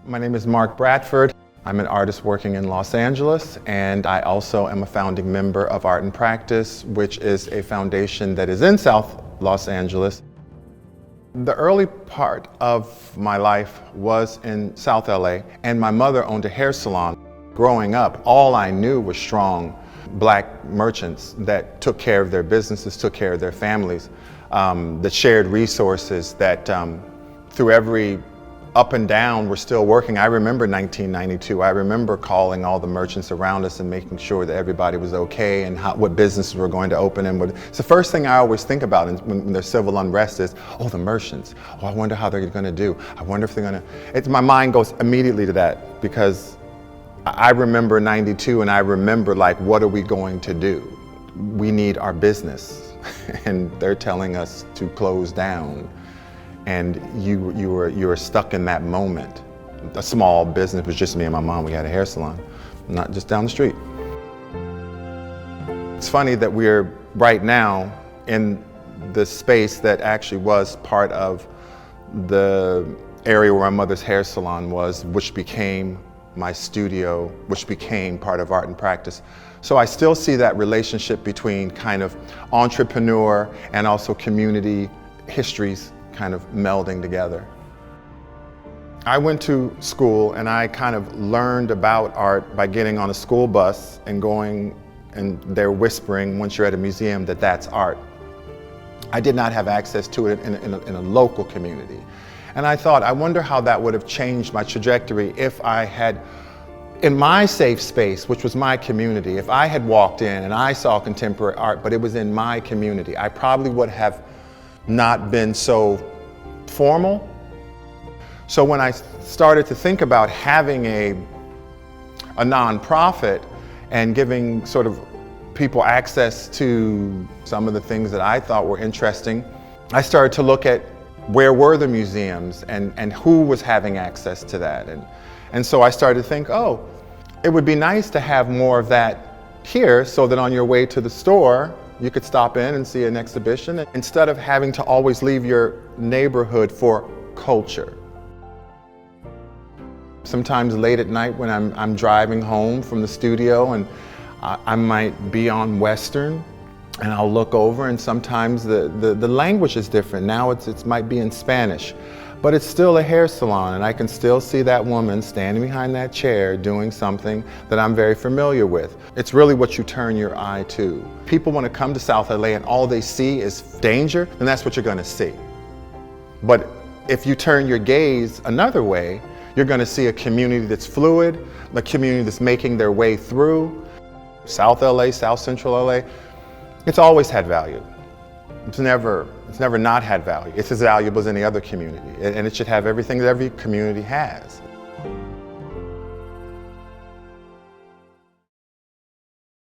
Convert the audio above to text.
My name is Mark Bradford. I'm an artist working in Los Angeles, and I also am a founding member of Art and Practice, which is a foundation that is in South Los Angeles. The early part of my life was in South LA, and my mother owned a hair salon. Growing up, all I knew was strong Black merchants that took care of their businesses, took care of their families, that shared resources, that through every up and down, we're still working. I remember 1992. I remember calling all the merchants around us and making sure that everybody was okay and what businesses were going to open. And it's the first thing I always think about when there's civil unrest is, oh, the merchants. Oh, I wonder how they're going to do. I wonder if they're going to. My mind goes immediately to that because I remember 92 and I remember, like, what are we going to do? We need our business. And they're telling us to close down. And you were stuck in that moment. A small business, it was just me and my mom. We had a hair salon, not just down the street. It's funny that we're right now in the space that actually was part of the area where my mother's hair salon was, which became my studio, which became part of Art and Practice. So I still see that relationship between kind of entrepreneur and also community histories kind of melding together. I went to school and I kind of learned about art by getting on a school bus and going, and they're whispering once you're at a museum that that's art. I did not have access to it in a local community. And I thought, I wonder how that would have changed my trajectory if I had, in my safe space, which was my community, if I had walked in and I saw contemporary art, but it was in my community, I probably would have not been so formal. So when I started to think about having a nonprofit and giving sort of people access to some of the things that I thought were interesting, I started to look at where were the museums and who was having access to that. And so I started to think, oh, it would be nice to have more of that here so that on your way to the store, you could stop in and see an exhibition instead of having to always leave your neighborhood for culture. Sometimes late at night when I'm driving home from the studio and I might be on Western and I'll look over and sometimes the language is different. Now it might be in Spanish, but it's still a hair salon and I can still see that woman standing behind that chair doing something that I'm very familiar with. It's really what you turn your eye to. People want to come to South LA and all they see is danger, then that's what you're going to see. But if you turn your gaze another way, you're going to see a community that's fluid, a community that's making their way through. South LA, South Central LA, it's always had value. It's never not had value. It's as valuable as any other community, and it should have everything that every community has.